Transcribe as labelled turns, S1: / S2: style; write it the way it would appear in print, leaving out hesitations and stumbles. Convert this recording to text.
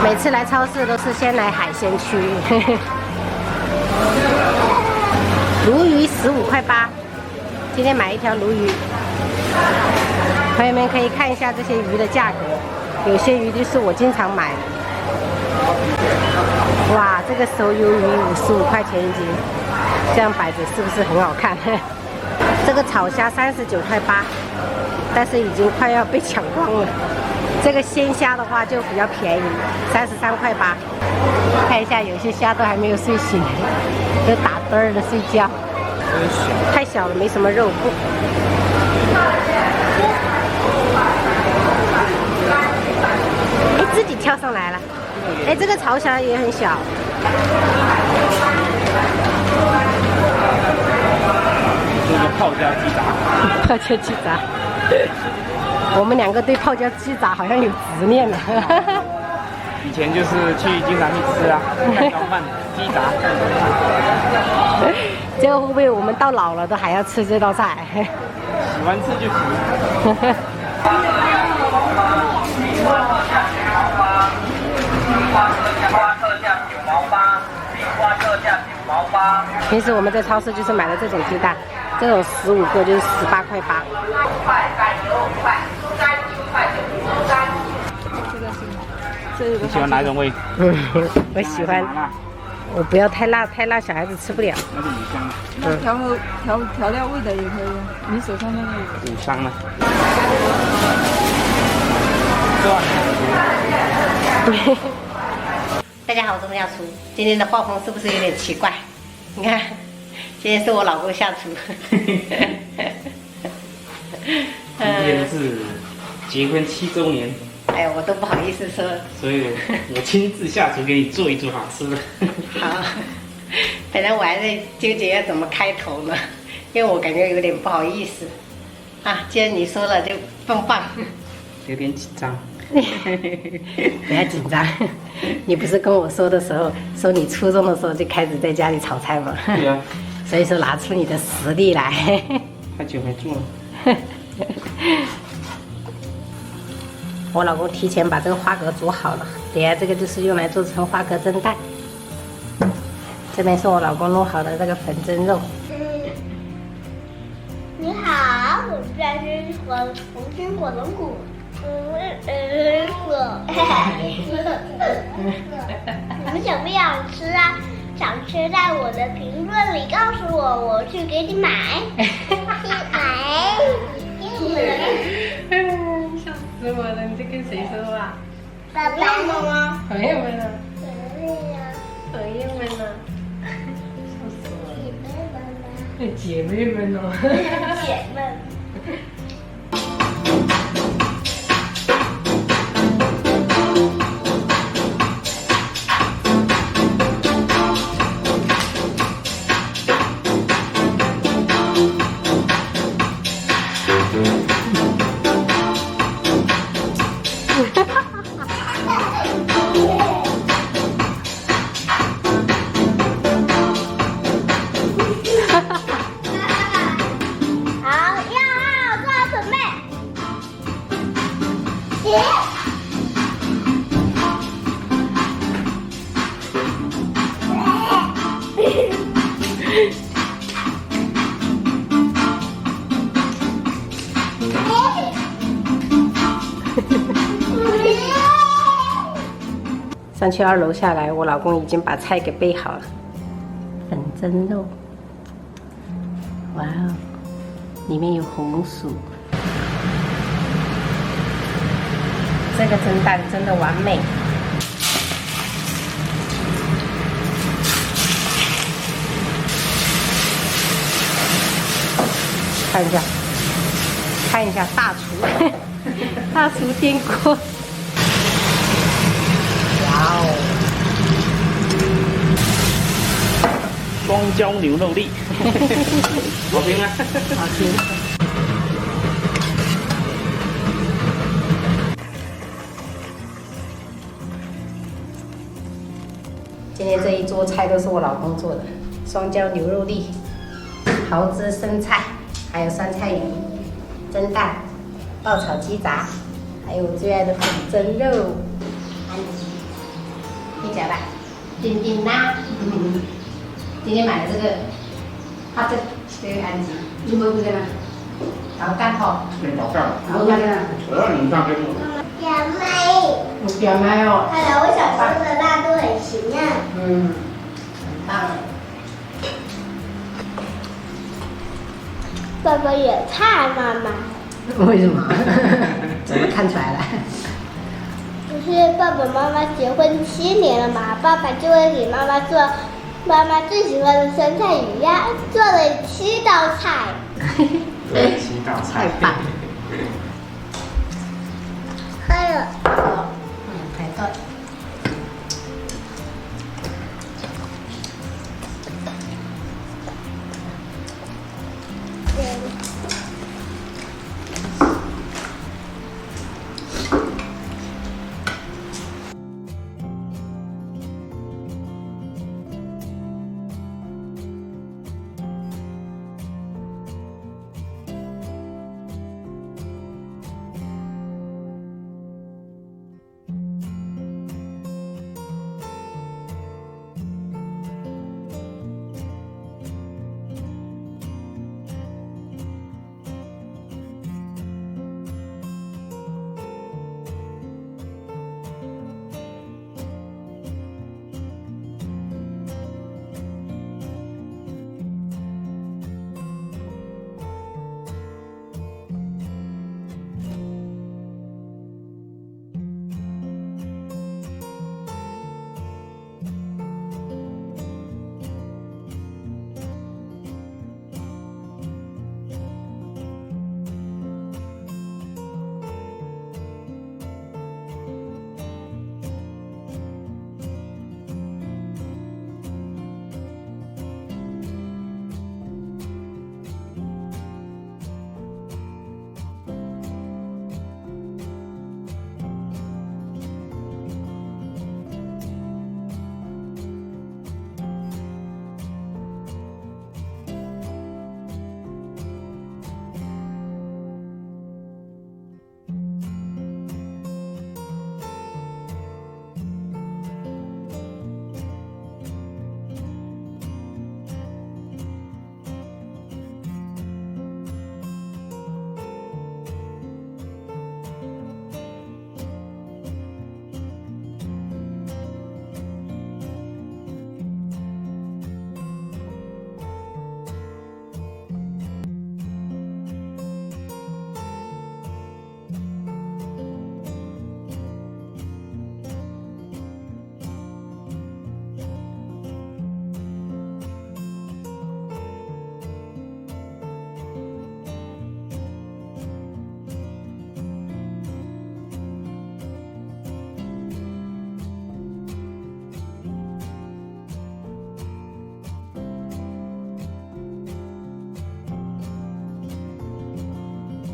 S1: 每次来超市都是先来海鲜区。鲈鱼15.8块，今天买一条鲈鱼。朋友们可以看一下这些鱼的价格，有些鱼就是我经常买的。哇，这个手鱿鱼55块钱一斤，这样摆着是不是很好看？这个草虾39.8块，但是已经快要被抢光了。这个鲜虾的话就比较便宜，33.8块。看一下，有些虾都还没有睡醒，就打盹儿的睡觉。太小了，没什么肉。哎，自己跳上来了。哎，这个草虾也很小。
S2: 这个泡椒鸡杂。
S1: 泡椒鸡杂。我们两个对泡椒鸡杂好像有执念了。
S2: 以前就是经常去吃啊，蛋糕饭、鸡杂。
S1: 这个会不会我们到老了都还要吃这道菜？
S2: 喜欢吃就吃。
S1: 平时我们在超市就是买的这种鸡蛋，这种15个就是18.8块。
S2: 你喜欢哪种味？
S1: 我喜欢，我不要太辣，太辣小孩子吃不了。
S2: 那是五香。
S3: 那调料味的也可以，你手上那个
S2: 五香呢？
S1: 对。大家好，我是夏厨。今天的画风是不是有点奇怪？你看，今天是我老公下厨。
S2: 今天是结婚7周年。
S1: 哎呀，我都不好意思说。
S2: 所以我亲自下厨给你做一桌好吃的。
S1: 好，本来我还在纠结要怎么开头呢，因为我感觉有点不好意思。啊，既然你说了就棒。
S2: 有点紧张。
S1: 不要紧张，你不是跟我说的时候，说你初中的时候就开始在家里炒菜吗？
S2: 对啊。
S1: 所以说拿出你的实力来。
S2: 太久没做了。
S1: 我老公提前把这个花蛤煮好了，等下这个就是用来做成花蛤蒸蛋。这边是我老公弄好的这个粉蒸肉。
S4: 你好，我是红心火龙果。你们想不想吃啊？想吃在我的评论里告诉我，我去给你买。买。
S1: 笑死我了！你在跟谁说话？
S4: 爸爸吗？
S1: 朋友们呢？
S4: 朋友们呢？
S1: 笑死我了！
S4: 姐妹们呢？
S1: 姐妹们哦。
S4: 姐妹。
S1: 上去2楼下来，我老公已经把菜给备好了。粉蒸肉，哇哦，里面有红薯。这个蒸蛋真的完美。看一下大厨，大厨电锅。哇哦！
S2: 双椒牛肉粒，好听吗？
S1: 好听。今天这一桌菜都是我老公做的，双椒牛肉粒、蚝汁生菜，还有酸菜鱼、蒸蛋、爆炒鸡杂，还有我最爱的粉蒸肉。听起来吧，叮叮啦。今天买的这个，这个案子，你没有这个吗？老干吼，
S2: 老干，
S1: 老干啊。
S2: 我要你干给我。
S4: 小妹，
S1: 有点麦哦。
S4: 看来我小时候的辣都很行啊。
S1: 嗯，很棒。
S4: 爸爸也太妈妈。
S1: 为什么？怎么看出来了？
S4: 不是爸爸妈妈结婚7年了嘛，爸爸就会给妈妈做妈妈最喜欢的酸菜鱼呀，做了7道菜。
S2: 对，7道菜。
S1: 太棒。
S4: 还有